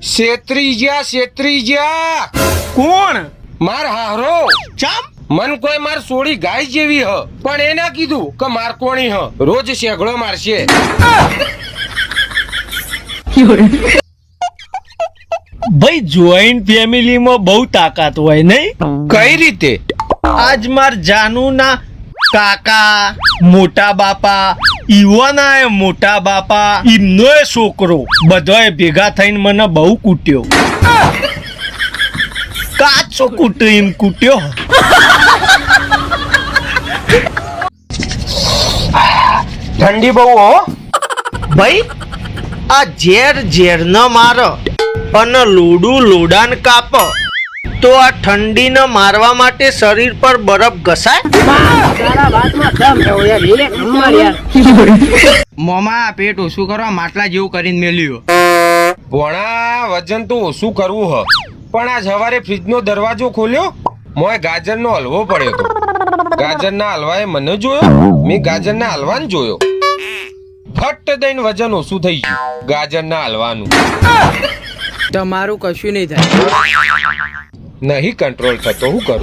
શેત્રીજા કોણ? માર હારો ચમ? મન કોઈ માર સોળી ગાય જેવી હ, પણ એ ના કીધું કે માર કોણી હ, રોજ શેગડો મારશે. ભાઈ જોઈન્ટ ફેમિલીમાં બહુ તાકાત હોય નહીં? કઈ રીતે? આજ માર જાનુના કાકા, મોટા બાપા, ઈવાના એ મોટા બાપા, ઈમનો એ છોકરો બધાએ ભેગા થઈને મને બહુ કૂટ્યો. કાચો કૂટ્યો એમ કૂટ્યો. ઠંડી બહુ હો. ભાઈ આ ઝેર ન માર અને લોડાન કાપ તો આ ઠંડીને મારવા માટે શરીર પર બરફ ઘસાય. મોમાં પેટ ઓછું કરવા માટલા જેવું કરીને મેલ્યું. ભોણા વજન તો ઓછું કરવું હ, પણ આજ સવારે ફ્રીજનો દરવાજો ખોલ્યો, મોય ગાજરનો હલવો પડ્યો હતો. ગાજરના હલવાએ મને જોયો, મેં ગાજરના હલવાને જોયો. ફટ દઈને વજન ઓછું થઈ ગયું ગાજરના હલવાનું. તમારું કશું નહીં થાય. નહીં કંટ્રોલ થતો, હું કરું?